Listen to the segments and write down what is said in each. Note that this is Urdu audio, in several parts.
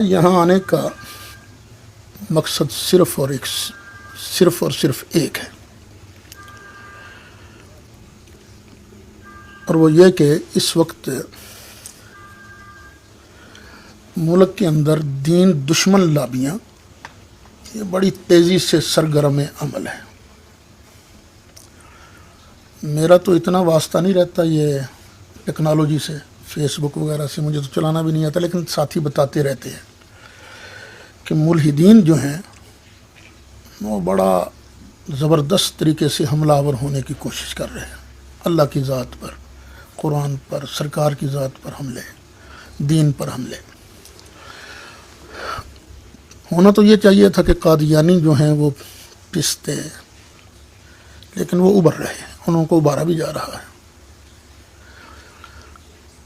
یہاں آنے کا مقصد صرف اور صرف ایک ہے، اور وہ یہ کہ اس وقت ملک کے اندر دین دشمن لابیاں یہ بڑی تیزی سے سرگرم عمل ہے۔ میرا تو اتنا واسطہ نہیں رہتا یہ ٹیکنالوجی سے، فیس بک وغیرہ سے مجھے تو چلانا بھی نہیں آتا، لیکن ساتھی بتاتے رہتے ہیں کہ ملحدین جو ہیں وہ بڑا زبردست طریقے سے حملہ آور ہونے کی کوشش کر رہے ہیں، اللہ کی ذات پر، قرآن پر، سرکار کی ذات پر حملے، دین پر حملے۔ ہونا تو یہ چاہیے تھا کہ قادیانی جو ہیں وہ پستے، لیکن وہ ابھر رہے ہیں، انہوں کو ابھارا بھی جا رہا ہے۔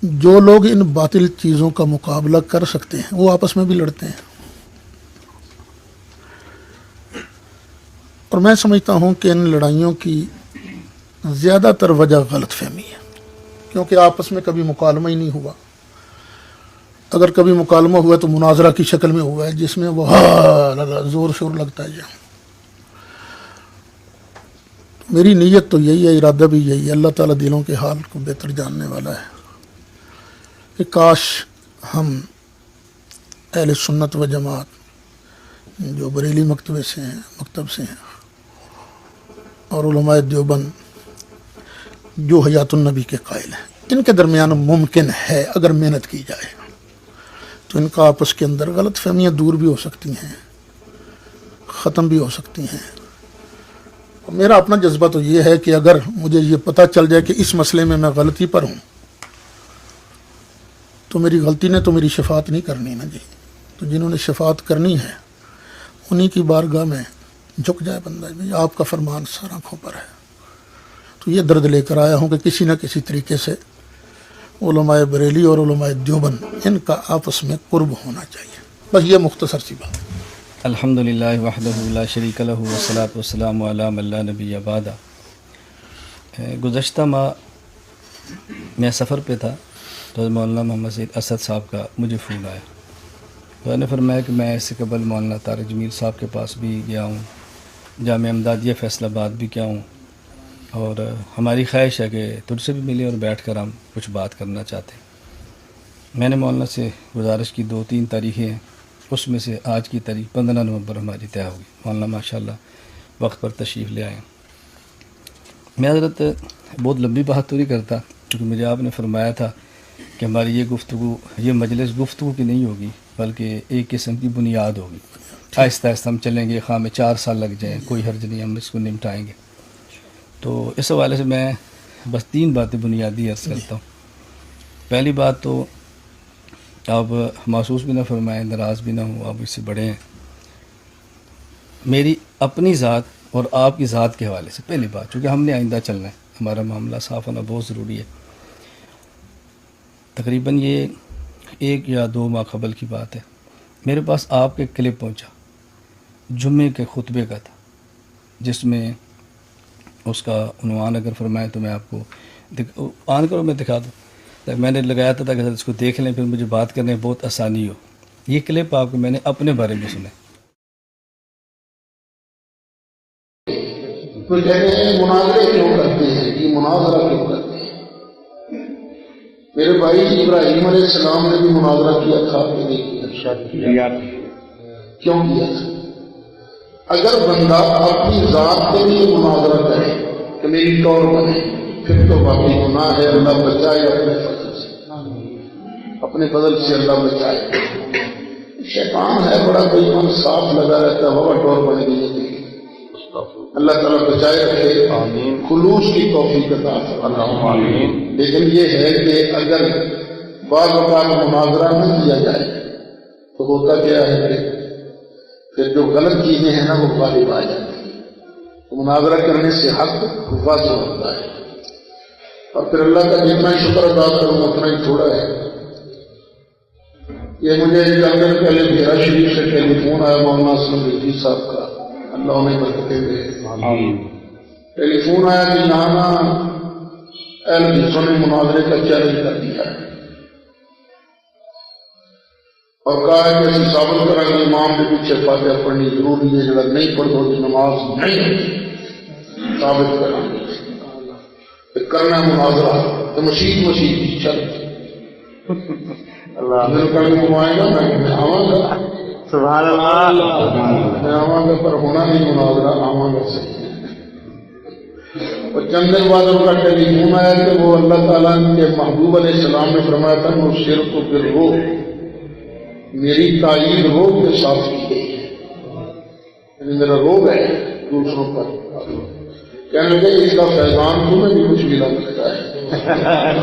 جو لوگ ان باطل چیزوں کا مقابلہ کر سکتے ہیں وہ آپس میں بھی لڑتے ہیں، اور میں سمجھتا ہوں کہ ان لڑائیوں کی زیادہ تر وجہ غلط فہمی ہے، کیونکہ آپس میں کبھی مکالمہ ہی نہیں ہوا۔ اگر کبھی مکالمہ ہوا تو مناظرہ کی شکل میں ہوا ہے، جس میں وہ زور شور لگتا ہے۔ میری نیت تو یہی ہے، ارادہ بھی یہی ہے، اللہ تعالیٰ دلوں کے حال کو بہتر جاننے والا ہے، کہ کاش ہم اہل سنت و جماعت جو بریلی مکتب سے ہیں اور علماء دیوبند جو حیات النبی کے قائل ہیں، ان کے درمیان ممکن ہے اگر محنت کی جائے تو ان کا آپس کے اندر غلط فہمیاں دور بھی ہو سکتی ہیں، ختم بھی ہو سکتی ہیں۔ میرا اپنا جذبہ تو یہ ہے کہ اگر مجھے یہ پتہ چل جائے کہ اس مسئلے میں غلطی پر ہوں تو میری غلطی نے تو میری شفاعت نہیں کرنی نا جی، تو جنہوں نے شفاعت کرنی ہے انہی کی بارگاہ میں جھک جائے بندہ، جی آپ کا فرمان سر آنکھوں پر ہے۔ تو یہ درد لے کر آیا ہوں کہ کسی نہ کسی طریقے سے علماء بریلی اور علماء دیوبند ان کا آپس میں قرب ہونا چاہیے، بس یہ مختصر سی بات۔ الحمدللہ وحدہ لا شریک لہ والصلاۃ والسلام علی من لا نبی بعدہ۔ گزشتہ ماہ میں سفر پہ تھا تو مولانا محمد سید اسد صاحب کا مجھے فون آیا، تو میں نے فرمایا کہ میں اس سے قبل مولانا طارق جمیل صاحب کے پاس بھی گیا ہوں، جامعہ امدادیہ فیصل آباد بھی گیا ہوں، اور ہماری خواہش ہے کہ تجھ سے بھی ملے اور بیٹھ کر ہم کچھ بات کرنا چاہتے ہیں۔ میں نے مولانا سے گزارش کی، 2-3 تاریخیں ہیں، اس میں سے آج کی تاریخ 15 نومبر ہماری طے ہوگی۔ مولانا ماشاءاللہ وقت پر تشریف لے آئے ہیں۔ میں حضرت بہت لمبی بات تو نہیں کرتا، کیونکہ مجھے آپ نے فرمایا تھا کہ ہماری یہ گفتگو، یہ مجلس گفتگو کی نہیں ہوگی بلکہ ایک قسم کی بنیاد ہوگی، آہستہ آہستہ ہم چلیں گے، خواہ میں 4 سال لگ جائیں کوئی حرج نہیں، ہم اس کو نمٹائیں گے۔ تو اس حوالے سے میں بس 3 باتیں بنیادی عرض کرتا ہوں۔ پہلی بات تو آپ محسوس بھی نہ فرمائیں، ناراض بھی نہ ہوں، آپ اس سے بڑے ہیں۔ میری اپنی ذات اور آپ کی ذات کے حوالے سے پہلی بات، چونکہ ہم نے آئندہ چلنا ہے، ہمارا معاملہ صاف ہونا بہت ضروری ہے۔ تقریباً یہ 1 یا 2 ماہ قبل کی بات ہے، میرے پاس آپ کے کلپ پہنچا، جمعے کے خطبے کا تھا، جس میں اس کا عنوان اگر فرمائیں تو میں آپ کو آن کرو، میں دکھا دوں، میں نے لگایا تھا تاکہ اس کو دیکھ لیں، پھر مجھے بات کرنے میں بہت آسانی ہو۔ یہ کلپ آپ کو میں نے اپنے بارے میں سنا۔ تو کہتے ہیں مناظرے کیوں کرتے ہیں، یہ مناظرہ کیوں کرتے ہیں؟ میرے بھائی ابراہیم علیہ السلام نے بھی مناظرہ کیا تھا، آپ نے کیا کیوں کیا تھا؟ اگر بندہ اپنی ذات کے لیے مناظرہ کرے کہ میری ٹور بنے، پھر تو باقی گناہ ہے، اللہ بچائے اپنے فضل سے اللہ بچائے۔ شیطان ہے بڑا بے ایمان، صاف لگا رہتا ہے، بابا ٹور بنے گی، اللہ تعالیٰ بچائے رکھے، آمین، خلوص کی توفیق عطا فرمائے، آمین۔ لیکن یہ ہے کہ اگر بعض اوقات مناظرہ نہ کیا جائے تو ہوتا کیا ہے کہ جو غلط چیزیں ہیں نا وہ غالب آ جاتی ہیں، تو مناظرہ کرنے سے حق واضح ہوتا ہے، اور پھر اللہ کا جتنا شکر ادا کروں اتنا ہی تھوڑا ہے۔ یہ مجھے چند دن پہلے بھیرا شریف سے ٹیلی فون آیا مولانا اسلم رضوی صاحب کا، اللہ انہیں برکتیں دے، ٹیلی فون آیا کہ یہاں نا اہل حدیثوں نے مناظرے کا چیلنج کر دیا ہے، اور کہا ہے کہ اسی ثابت کرا کہ امام کے پیچھے فاتحہ پڑھنی ضروری ہے، جڑا نہیں پڑھتا اس نماز نہیں ہوتی، ثابت کرا کرنا مناظرہ تو مشید چل اللہ کل گھمائے گا، میں آواں گا، سبحان اللہ، میں آواں گا، پر ہونا نہیں مناظرہ، آواں گا صحیح۔ اور چند دن بعد ان کا ٹیلی فون آیا کہ وہ اللہ تعالیٰ کے محبوب علیہ السلام نے فرمایا تھا وہ شیر کو پھر رو، میری تائید روگ کے ساتھ کی گئی ہے، یعنی میرا روگ ہے دوسروں پر، کہنے لگے اس کا فیضان تمہیں بھی کچھ ملا لگتا ہے،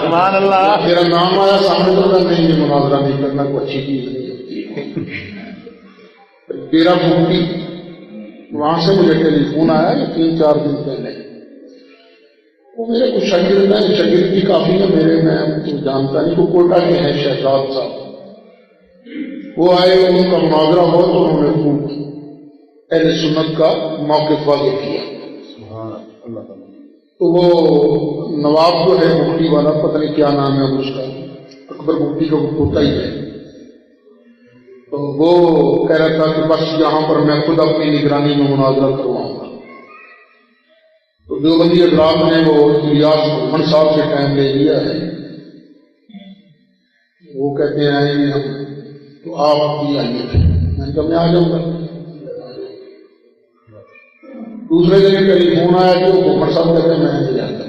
سبحان اللہ، میرا نام آیا سامنے تو نہیں، یہ مناظرہ نہیں کرنا، کوئی اچھی چیز نہیں ہوتی ہے۔ ڈیرا مفتی وہاں سے مجھے ٹیلی فون آیا کہ 3-4 دن پہلے، وہ میرے کچھ شاگرد ہیں، شاگرد بھی کافی ہیں میرے، میں جانتا نہیں، وہ کوٹا کے ہیں شہزاد صاحب، وہ آئے، ان کا مناظرہ ہو تو انہوں نے خوب اہل سنت کا موقف واضح کیا۔ تو وہ نواب جو ہے مفتی والا، پتہ نہیں کیا نام ہے اس کا، اکبر مفتی کا وہ پوتا ہی ہے، تو وہ کہہ رہا تھا کہ بس یہاں پر میں خود اپنی نگرانی میں مناظرہ کرواؤں گا۔ تو دیوبندی حضرات نے وہ الیاس محمد صاحب سے ٹائم لے لیا ہے، وہ کہتے ہیں آئیں گے ہم، تو آپ بھی آئیے، میں نے کہا میں آ جاؤں گا۔ دوسرے دن ٹیلی فون آیا کہ وہ محمد صاحب کہتے ہیں میں نہیں جاتا،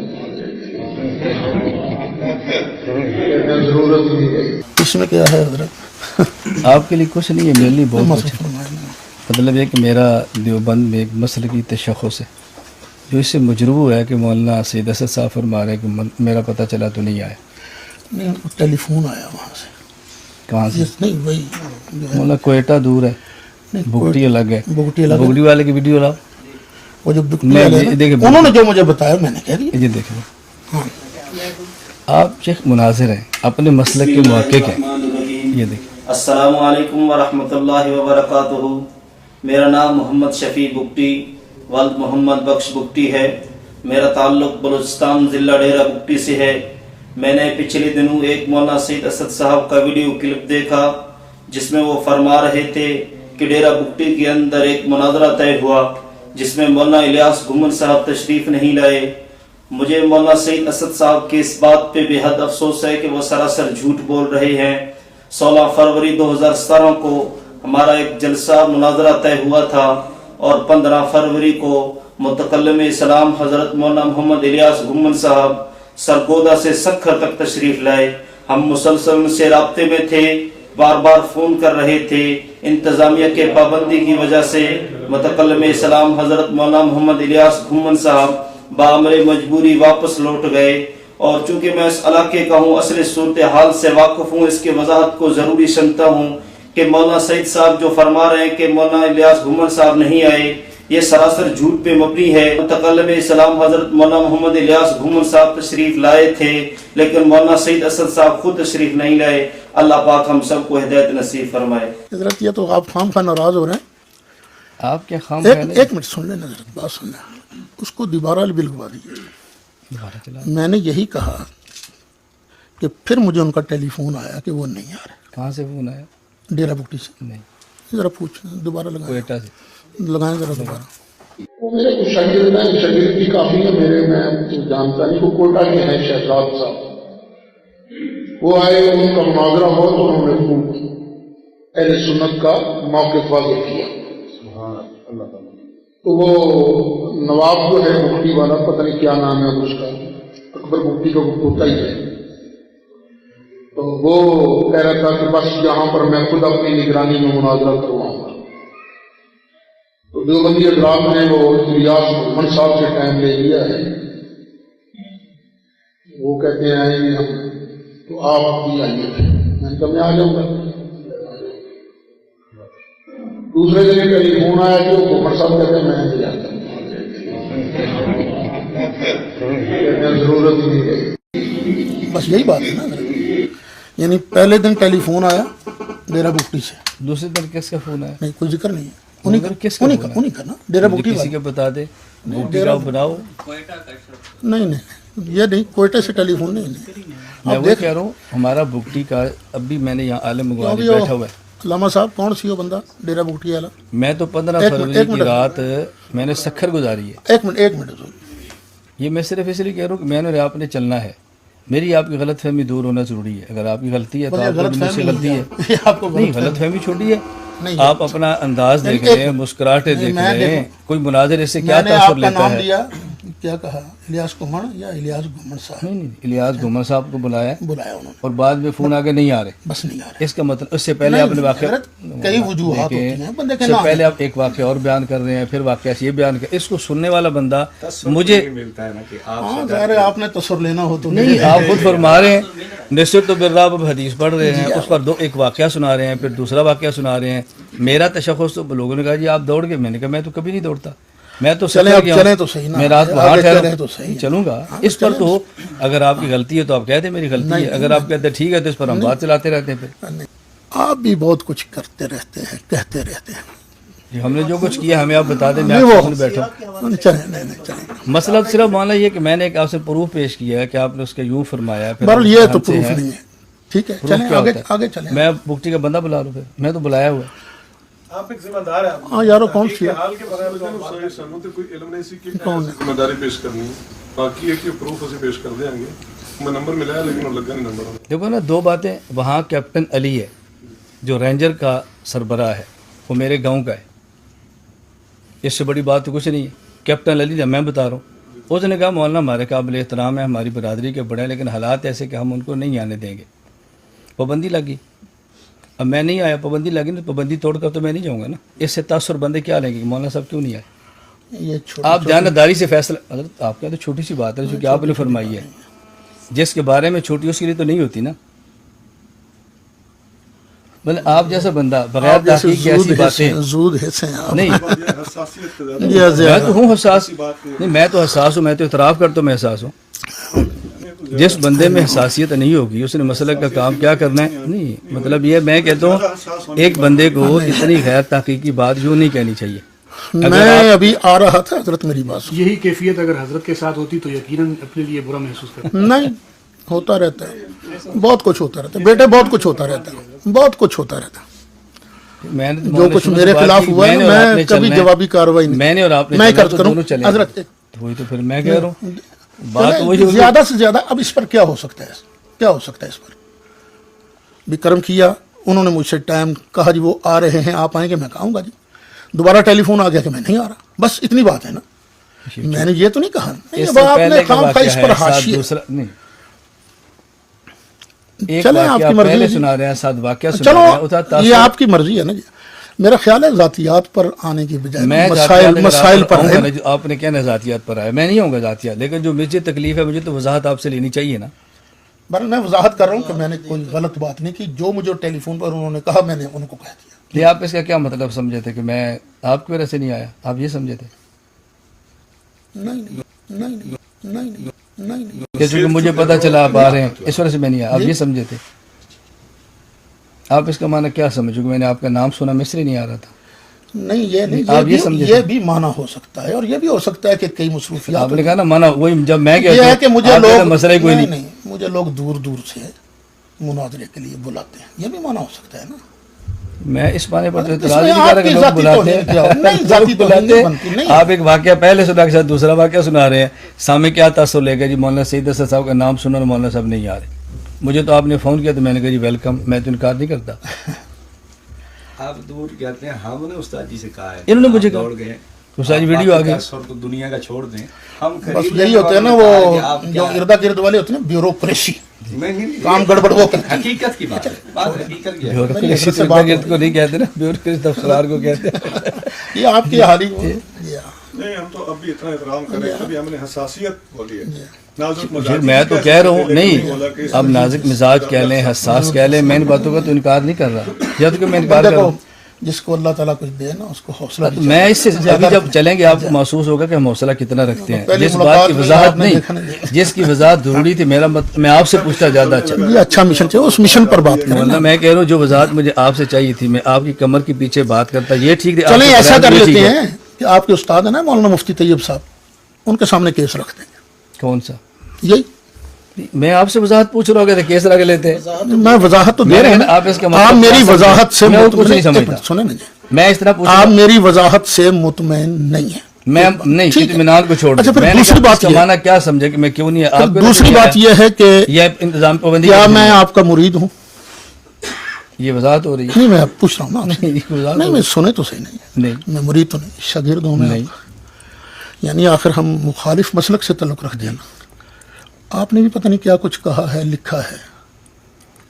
ضرورت نہیں ہے۔ اس میں کیا ہے حضرت؟ آپ کے لیے کچھ نہیں ہے، میرے لیے بہت کچھ ہے۔ مطلب یہ کہ میرا دیوبند میں ایک مسلکی تشخص ہے جو اس سے مجروح ہے کہ مولانا سید اسد صاحب فرما رہے ہیں کہ میرا پتہ چلا تو نہیں آیا۔ نہیں، ٹیلی فون آیا وہاں سے، کہاں سے؟ نہیں وہی مولانا کوئٹہ دور ہے، بگٹی الگ ہے، بگٹی الگ، بگٹی والے کی ویڈیو لاؤ، وہ جو بگٹی میں والے دیکھیں، انہوں نے جو مجھے بتایا میں نے کہہ دیا۔ یہ دیکھ لو، ہاں، آپ شیخ مناظر ہیں، اپنے مسلک کے محقق ہیں، یہ دیکھیں۔ السلام علیکم ورحمۃ اللہ وبرکاتہ۔ میرا نام محمد شفیع بگٹی والد محمد بخش بگٹی ہے۔ میرا تعلق بلوچستان ضلع ڈیرہ بگٹی سے ہے۔ میں نے پچھلے دنوں ایک مولانا سید اسد صاحب کا ویڈیو کلپ دیکھا جس میں وہ فرما رہے تھے کہ ڈیرہ بگٹی کے اندر ایک مناظرہ طے ہوا جس میں مولانا الیاس گھمن صاحب تشریف نہیں لائے۔ مجھے مولانا سید اسد صاحب کے اس بات پہ بے حد افسوس ہے کہ وہ سراسر جھوٹ بول رہے ہیں۔ 16 فروری 2017 کو ہمارا ایک جلسہ مناظرہ طے ہوا تھا اور 15 فروری کو متکلم اسلام حضرت مولانا محمد الیاس گھمن صاحب سرگودا سے سکھر تک تشریف لائے۔ ہم مسلسل ان سے رابطے میں تھے، بار بار فون کر رہے تھے، انتظامیہ کے پابندی کی وجہ سے متکلم اسلام حضرت مولانا محمد الیاس گھمن صاحب بامر مجبوری واپس لوٹ گئے، اور چونکہ میں اس علاقے کا ہوں، اصل صورتحال سے واقف ہوں، اس کی وضاحت کو ضروری سمجھتا ہوں کہ مولانا سعید صاحب جو فرما رہے ہیں کہ مولانا الیاس گھمن صاحب نہیں آئے، یہ سراسر جھوٹ پہ مبنی ہے۔ متکلم اسلام حضرت مولانا محمد الیاس گھمن صاحب تشریف لائے تھے لیکن مولانا سعید اسد صاحب خود تشریف نہیں لائے۔ اللہ پاک ہم سب کو ہدایت نصیب فرمائے۔ حضرت یہ تو آپ خام خواہ ناراض ہو رہے ہیں، آپ کیا خام ایک منٹ سن لیں حضرت، بات سن لیں، اس کو دوبارہ بھی لگوا دیجیے۔ میں نے یہی کہا کہ پھر مجھے ان کا ٹیلی فون آیا کہ وہ نہیں آ رہے۔ کہاں سے فون آیا؟ ڈیرہ بگٹی سے، نہیں، ذرا پوچھیں، دوبارہ لگائیں، کوئٹہ سے۔ لگائیں ذرا دوبارہ۔ وہ میرے کچھ شاگرد ہیں، شاگرد بھی کافی ہیں میرے، میں جانتا نہیں، وہ کوٹا کے ہیں شہزاد صاحب، وہ آئے، ان کا مناظرہ ہو تو انہوں نے خوب اہل سنت کا موقف واضح کیا۔ تو وہ نواب جو ہے مفتی والا، پتہ نہیں کیا نام ہے اس کا، اکبر مفتی کا وہ پوتا ہی ہے، تو وہ کہہ رہا تھا کہ بس یہاں پر میں خود اپنی نگرانی میں مناظرہ کرواؤں گا۔ تو دیوبندی حضرات نے وہ الیاس محمد صاحب سے ٹائم لے لیا ہے، وہ کہتے ہیں آئیں گے ہم، تو آپ بھی آئیے، میں نے کہا میں آ جاؤں گا۔ دوسرے دن ٹیلی فون آیا کہ وہ محمد صاحب کہتے ہیں میں نہیں جاتا، ضرورت نہیں ہے۔ بس یہی بات ہے نا، یعنی پہلے دن ٹیلی فون آیا ڈیرہ بگٹی سے، دوسرے دن کس کا فون آیا؟ نہیں کوئی ذکر نہیں ہے، انہیں انہیں کا نا ڈیرہ بگٹی کسی والا۔ کے بتا دے، بگٹی کا بناؤ۔ نہیں یہ نہیں، کوئٹہ سے ٹیلی فون نہیں۔ میں وہ کہہ رہا ہوں، ہمارا بگٹی کا اب بھی میں نے یہاں عالم مغواری بیٹھا ہوا ہے، علامہ صاحب کون سی ہو بندہ ڈیرا بگٹی والا؟ میں تو 15 ایک فروری کی منٹ۔ رات میں نے سکھر گزاری ہے. ایک منٹ حضور. یہ میں صرف اس لیے کہہ رہا ہوں کہ میں نے آپ نے چلنا ہے. میری آپ کی غلط فہمی دور ہونا ضروری ہے. اگر آپ کی غلطی ہے تو آپ کی مجھ سے غلطی ہے. یہ آپ کو نہیں، غلط فہمی چھوٹی ہے. نہیں، آپ اپنا انداز دیکھ رہے ہیں، مسکراہٹیں دیکھ رہے ہیں. کوئی مناظر اس سے کیا میں نے تاثر آپ کا لیتا نام ہے؟ لیا، کیا کہا؟ الیاس گھومن یا الیاس گھومن صاحب نہیں، الیاس گھومر صاحب کو بلایا بلایا انہوں نے، اور بعد میں فون آگے نہیں آ رہے. بس نہیں آ رہا. اس کا مطلب اس سے پہلے آپ نے واقعہ حضرت کئی وجوہات ہوتی ہیں بندے کے اس سے نام. پہلے آپ ایک واقعہ اور بیان کر رہے ہیں، پھر واقعہ یہ بیان کر. اس کو سننے والا بندہ مجھے ہاں ظاہر ہے آپ نے تصور لینا ہو تو نہیں، آپ خود فرما رہے ہیں نصرت و باللہ اب حدیث پڑھ رہے ہیں، اس پر ایک واقعہ سنا رہے ہیں، پھر دوسرا واقعہ سنا رہے ہیں. میرا تشخص تو لوگوں نے کہا جی آپ دوڑ گئے. میں نے کہا میں تو کبھی نہیں دوڑتا. میں تو چلیں، سفر اب گیا چلیں ہوں. تو صحیح نا. میں رات کو آگے ہاں چلیں ٹھہرا تو صحیح. چلوں گا. اس پر تو اگر آپ کی غلطی ہے تو آپ کہتے ہیں میری غلطی ہے. اگر آپ کہتے ہیں ٹھیک ہے تو اس پر ہم بات چلاتے رہتے ہیں. پھر آپ بھی بہت کچھ کرتے رہتے ہیں، کہتے رہتے ہیں. جی ہم نے جو کچھ کیا ہمیں آپ بتا دیں. میں نہیں آپ وہ سامنے بیٹھا ہوں. چلیں، نہیں چلیں. مسئلہ صرف معاملہ یہ کہ میں نے ایک آپ سے پروف پیش کیا ہے کہ آپ نے اس کے یوں فرمایا. پھر بہرحال آپ یہ تو ہم سے پروف ہیں. نہیں ہے. ٹھیک ہے پروف چلیں کیا آگے ہوتا ہے؟ آگے چلیں. میں بکٹی کا بندہ بلا لوں. پھر میں تو بلایا ہوا ہے. آپ ایک ذمہ دار ہیں. ہاں یارو کون سی ہے؟ حال کے بارے میں سانوں تے کوئی علم نہیں سی کہ کون ہے؟ ذمہ داری پیش کرنی ہے. باقی ہے کہ پروف اسے پیش کر دیں گے. میں نمبر ملایا لیکن وہ لگا نہیں نمبر. دیکھو نا دو باتیں. وہاں کیپٹن علی ہے جو رینجر کا سربراہ ہے، وہ میرے گاؤں کا ہے. اس سے بڑی بات تو کچھ نہیں ہے. کیپٹن علی نے میں بتا رہا ہوں. اس نے کہا مولانا ہمارے قابل احترام ہے، ہماری برادری کے بڑے ہیں، لیکن حالات ایسے کہ ہم ان کو نہیں آنے دیں گے. پابندی لگی. اب میں نہیں آیا، پابندی لگی نا، پابندی توڑ کر تو میں نہیں جاؤں گا نا. اس سے تاثر بندے کیا لیں گے کہ مولانا صاحب کیوں نہیں آئے. یہ چھوٹا آپ دیانتداری سے فیصلہ. حضرت آپ کا تو چھوٹی سی بات ہے جو کہ آپ نے فرمائی ہے. جس کے بارے میں چھوٹی اس کے لیے تو نہیں ہوتی نا. مطلب آپ جیسا بندہ بغیر تحقیق کی ایسی باتیں زود حصے ہیں آپ. نہیں. حساسیت کے زیادہ یہ میں زیادہ تو ہوں حساس. نہیں میں تو حساس ہوں. میں تو اعتراف کرتا ہوں میں حساس ہوں. جس بندے میں حساسیت نہیں ہوگی اس نے مسئلہ کا کام کیا کرنا ہے. نہیں مطلب یہ میں کہتا ہوں ایک بندے کو اتنی غیر تحقیقی بات یوں نہیں کہنی چاہیے. میں ابھی آ رہا تھا حضرت میری بات سن. یہی کیفیت اگر حضرت کے ساتھ ہوتی تو یقیناً اپنے لیے برا محسوس کرتا. نہیں ہوتا رہتا ہے، بہت کچھ ہوتا رہتا ہے بیٹے، بہت کچھ ہوتا رہتا ہے، بہت کچھ ہوتا رہتا ہے. میں نے جو کچھ میرے خلاف ہوا ہے میں کبھی جوابی کارروائی نہیں. میں نے اور آپ نے میں چلنا ہے کرتا تو ہوں دونوں چلیں. حضرت وہی تو پھر میں کہہ رہا ہوں بات وہی ہوگی. زیادہ سے زیادہ اب اس پر کیا ہو سکتا ہے؟ کیا ہو سکتا ہے اس پر؟ بھی کرم کیا انہوں نے مجھ سے ٹائم کہا جی وہ آ رہے ہیں آپ آئیں گے. میں کہوں گا جی. دوبارہ ٹیلی فون آ گیا کہ میں نہیں آ رہا. بس اتنی بات ہے نا. میں نے یہ تو نہیں کہا. اس اب سے آپ پہلے نے کا خام خواہ اس واقعہ پر ہے ساتھ حاشیے. دوسرا نہیں. ایک چلیں آپ کی واقعہ مرضی پہلے ہے جی. سنا رہے ہیں ساتھ واقعہ سنا رہے ہیں. اتنا چلو یہ تاثر آپ کی مرضی ہے نا جی. میرا خیال ہے ذاتیات پر آنے کی بجائے میں مسائل پر ہے. آپ نے کیا نا ذاتیات پر آیا. میں نہیں ہوں گا ذاتیات، لیکن جو مجھے تکلیف ہے مجھے تو وضاحت آپ سے لینی چاہیے نا. بہرحال میں وضاحت کر رہا ہوں کہ میں نے کوئی غلط بات نہیں کی. جو مجھے ٹیلی فون پر انہوں نے کہا میں نے ان کو کہہ دیا. یہ آپ اس کا کیا مطلب سمجھے تھے کہ میں آپ کی وجہ سے نہیں آیا؟ آپ یہ سمجھے تھے نہیں نہیں نہیں نہیں نہیں. کہ چونکہ مجھے پتا چلا آپ آ رہے ہیں اس وجہ سے میں نہیں آیا، آپ یہ سمجھے تھے؟ آپ اس کا معنی کیا سمجھو کہ میں نے آپ کا نام سنا میں اس لیے نہیں آ رہا تھا؟ نہیں یہ نہیں. آپ یہ سمجھے یہ بھی معنی ہو سکتا ہے اور یہ بھی ہو سکتا ہے کہ کئی مصروفیات. آپ نے کہا نا مانا وہی جب میں یہ ہے کہ مجھے لوگ مسئلہ کوئی نہیں. نہیں مجھے لوگ دور دور سے مناظرے کے لیے بلاتے ہیں. یہ بھی معنی ہو سکتا ہے نا. میں اس معنی پر تو اس اعتراض میں نہیں کر رہا آپ کہ کی لوگ ذاتی بلاتے توہین کیا ہو؟ ہیں. نہیں ذاتی لوگ توہین بلاتے نہیں ہیں. بنتی. نہیں آپ ایک واقعہ پہلے سنا کے ساتھ دوسرا واقعہ سنا رہے ہیں. سامنے کیا تاثر لے گا جی مولانا سعید اسد صاحب کا نام سنا اور مولانا صاحب نہیں آ رہے. مجھے تو آپ نے فون کیا تو میں نے کہا جی ویلکم. میں تو انکار نہیں کرتا. آپ دور کہتے ہیں ہم نے استاد جی سے کہا ہے انہوں نے مجھے دوڑ کہا گئے تو ساری ویڈیو آ گئی. تو دنیا کا چھوڑ دیں. ہم بس یہی ہوتا ہے نا وہ جو اردا گرد والے ہوتے ہیں نا بیوروکریسی کام گڑبڑ وہ کرتی ہے. حقیقت کی بات ہے. بات حقیقت کی ہے. بیوروکریسی تو ارد-گرد کو نہیں کہتے نا، بیوروکریسی افسرار کو کہتے ہیں. یہ آپ کی حالی نہیں ہم تو اب بھی اتنا احترام کریں. ابھی ہم نے حساسیت بولی ہے. نازک جی مزاج میں تو کہہ رہا ہوں نہیں اب نازک مزاج کہہ لیں حساس کہہ لیں، میں ان باتوں کا تو انکار نہیں کر رہا. جب کہ میں انکار کر رہا ہوں جس کو اللہ تعالیٰ کچھ دے نا اس کو حوصلہ بھی میں اس سے ابھی جب چلیں گے آپ کو محسوس ہوگا کہ ہم حوصلہ کتنا رکھتے ہیں. پہلی جس بات ملاقات کی میں وضاحت آپ نے دیکھا نہیں جس کی وضاحت ضروری تھی میرا میں آپ سے پوچھتا زیادہ اچھا. یہ اچھا مشن چاہیے اس مشن پر بات کریں. ورنہ میں کہہ رہا ہوں جو وضاحت مجھے آپ سے چاہیے تھی میں آپ کی کمر کے پیچھے بات کرتا یہ ٹھیک تھی. چلیں ایسا کر لیتے ہیں کہ آپ کے استاد ہیں نا مولانا مفتی طیب صاحب، ان کے سامنے کیس رکھ دیں گے. کون سا؟ یہی میں آپ سے وضاحت پوچھ رہا ہوں کہ کس طرح کے لیتے ہیں. میں وضاحت تو دے رہے ہیں. آپ اس کا مطلب آپ میری کیا سمجھتے وضاحت سے ہیں؟ میں وہ کچھ مطمئن نہیں سمجھتا. سنیں نا جی, میں اس طرح پوچھ رہا آپ ہوں. میری وضاحت سے مطمئن نہیں ہیں. میں نہیں ٹھیک ہے. اطمینان کو چھوڑ اچھا, دیں. پھر میں نے دوسری کہا بات اس کا یہ معنی کیا سمجھے کہ میں کیوں نہیں آپ کو دوسری بات یہ ہے کہ یہ انتظام پابندی کیا کا میں آپ کا مرید ہوں؟ یہ وضاحت ہو رہی ہے. نہیں, میں پوچھ رہا ہوں نا آپ سے. یہ وضاحت نہیں, ہو میں سنے تو صحیح نہیں ہے. نہیں میں مرید تو نہیں, شاگرد ہوں میں نہیں. آپ کا. یعنی آخر ہم مخالف مسلک سے تعلق رکھتے ہیں نا. آپ نے بھی پتہ نہیں کیا کچھ کہا ہے, لکھا ہے.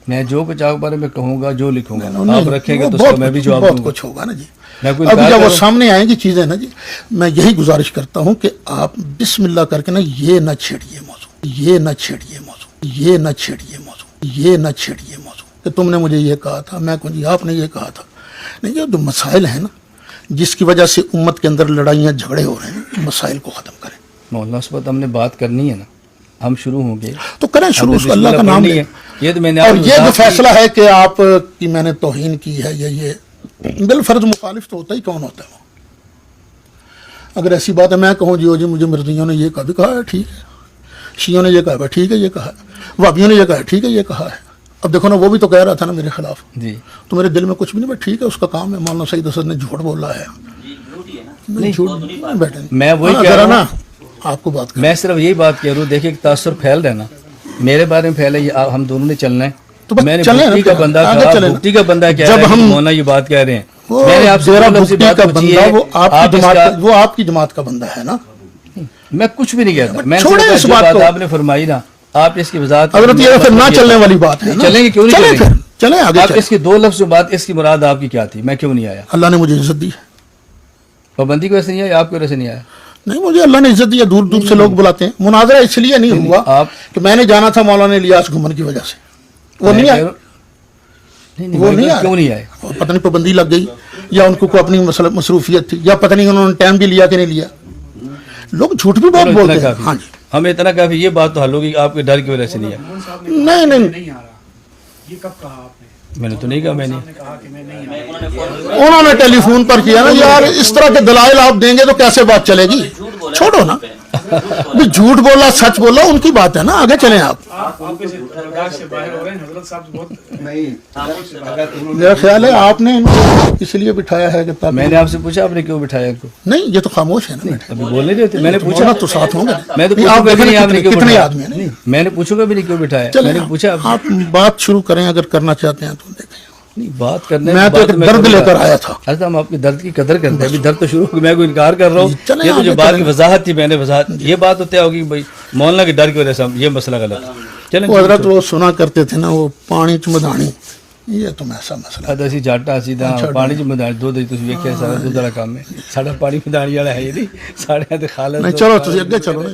میں جو کچھ آپ بارے میں کہوں گا, جو لکھوں گا نہیں, آپ رکھیں گے وہ تو اس کا بہت میں بھی کچھ- جواب بہت دوں گا. کچھ ہوگا نا جی. میں کوئی ابھی انکار جب وہ کروں؟ سامنے آئیں گی چیزیں نا جی, میں یہی گزارش کرتا ہوں کہ آپ بسم اللہ کر کے نا یہ نہ چھیڑیے موضوع, یہ نہ چھیڑیے موضوع, یہ نہ چھیڑیے موضوع, یہ نہ چھیڑیے موضوع کہ تم نے مجھے یہ کہا تھا, میں کہوں جی آپ نے یہ کہا تھا. نہیں, یہ جو مسائل ہیں نا جس کی وجہ سے امت کے اندر لڑائیاں جھگڑے ہو رہے ہیں, مسائل کو ختم کریں. مولانا اس وقت ہم نے بات کرنی ہے نا, ہم شروع ہوں گے تو کریں شروع, اس کو اللہ کا نام لیں. یہ تو میں نے اور آپ کو یہ جو وضاحت کی. فیصلہ ہے کہ آپ کی میں نے توہین کی ہے یا یہ بالفرض مخالف تو ہوتا ہی کون ہوتا ہے وہ. اگر ایسی بات ہے میں کہوں جی مجھے مرزیوں نے یہ کہا بھی کہا ہے, ٹھیک ہے. شیعوں نے یہ کہا ہے, ٹھیک ہے یہ کہا ہے. وہابیوں نے یہ کہا ہے, ٹھیک ہے یہ کہا ہے. اب دیکھو نا, وہ بھی تو کہہ رہا تھا نا میرے خلاف, جی تو میرے دل میں کچھ بھی نہیں, بٹ ٹھیک ہے اس کا کام ہے. مولانا سعید اسد نے جھوٹ بولا ہے, نہیں جھوٹ نہیں بیٹھے. میں وہی ہاں, کہہ ذرا رہا نا ہوں. آپ کو بات کریں. میں صرف یہی بات کہہ رہا ہوں, دیکھیں کہ تاثر پھیل رہا ہے نا, میرے بارے میں پھیلا, یہ ہم دونوں نے چلنا ہے. تو بس میں نے چلیں نا, بھٹی کا بندہ آگے کہا, چلیں نا. بھٹی کا بندہ کہہ جب رہا ہے کہ ہم- مولانا یہ بات کہہ رہے ہیں. وہ میں نے آپ سے ڈیرہ دو لفظ بھٹی بات کا پوچھی بندہ, ہے, وہ آپ آپ کی اس جماعت کا- وہ آپ کی جماعت کا بندہ ہے نا. میں کچھ بھی نہیں کہتا. میں نے چھوڑیں صرف اس جو بات بات کو. آپ نے فرمائی نا, آپ اس کی وضاحت حضرت یہ پھر نہ چلنے والی بات ہے نا. چلیں گے کیوں نہیں چلیں چلیں پھر, گے؟ چلیں آگے آپ چلیں. اس کی دو لفظ جو بات, اس کی مراد آپ کی کیا تھی, میں کیوں نہیں آیا؟ اللہ نے مجھے عزت دی ہے. پابندی کی وجہ سے نہیں آیا, آپ کی وجہ سے نہیں آیا. نہیں, مجھے اللہ نے عزت دی ہے. دور دور سے لوگ بلاتے ہیں. مناظرہ اس لیے نہیں ہوا آپ کہ میں نے جانا تھا مولانا الیاس گھمن کی وجہ سے, وہ نہیں آئے. وہ نہیں آئے. کیوں نہیں آئے؟ پتہ نہیں پابندی لگ گئی, یا ان کو اپنی مصروفیت تھی, یا پتہ نہیں انہوں نے ٹائم بھی لیا کہ نہیں لیا. لوگ جھوٹ بھی بہت چلو اتنا بولتے ہیں. کافی. ہاں جی, ہمیں اتنا کافی, یہ بات تو حل ہوگی کہ آپ کے ڈر کی وجہ سے نہیں آیا. نہیں نہیں, نہیں آ رہا, یہ کب کہا آپ نے؟ میں نے تو نہیں کہا, میں نے کہا کہ میں نہیں آ رہا. انہوں نے ٹیلی فون پر کیا نا, یار اس طرح کے دلائل آپ دیں گے تو کیسے بات چلے گی. چھوڑو نا, بھی جھوٹ بولا سچ بولا ان کی بات ہے نا, آگے چلیں. آپ آپ کے برداشت سے باہر ہو رہے ہیں حضرت صاحب, بہت نہیں اگر انہوں میرا خیال ہے آپ نے ان کو اس لیے بٹھایا ہے کہ تاکہ- میں نے آپ سے پوچھا, آپ نے کیوں بٹھایا ان کو؟ نہیں, یہ تو خاموش ہے نا. ابھی بول نہیں رہے تھے. میں نے پوچھا, تو ساتھ ہوں گے. میں تو نہیں, آپ پوچھوں گا بھی دیکھیں نہیں نا آپ نے کیوں کتنے بٹھایا. آدمی ہیں نا. نہیں, میں نے پوچھوں گا بھی نہیں کیوں بٹھایا. چلیں, میں نے پوچھا آپ بات شروع کریں اگر کرنا چاہتے ہیں تو دیکھیں. نہیں, بات کرنے میں تو ایک درد لے کر آیا تھا. ایسا ہم آپ کی درد کی قدر کرتے ہیں. ابھی درد تو شروع ہو گیا, میں کوئی انکار کر رہا ہوں. چلیں یہ تو جو آگے بات چلیں. کی وضاحت تھی, میں نے وضاحت, یہ بات تو طے ہوگی بھائی مولانا کے ڈر کی وجہ سے ہم, یہ مسئلہ غلط ہے. چلیں وہ حضرت وہ سنا کرتے تھے نا, وہ پانی چمدانی, یہ تو ایسا مسئلہ ہے. ਅਸੀਂ ਜਾਟਾ ਅਸੀਂ ਤਾਂ ਪਾਣੀ 'ਚ ਮਦਾਨ ਦੁੱਧ ਤੁਸੀਂ ਵੇਖਿਆ ਸਾਰਾ ਦੁੱਧ ਵਾਲਾ ਕੰਮ ਹੈ. ਸਾਡਾ ਪਾਣੀ ਮਦਾਨੀ ਵਾਲਾ ਹੈ ਹੀ ਨਹੀਂ, ਸਾਡੇ ਤੇ ਖਾਲਸ نہیں, چلو تسی اگے چلو نا.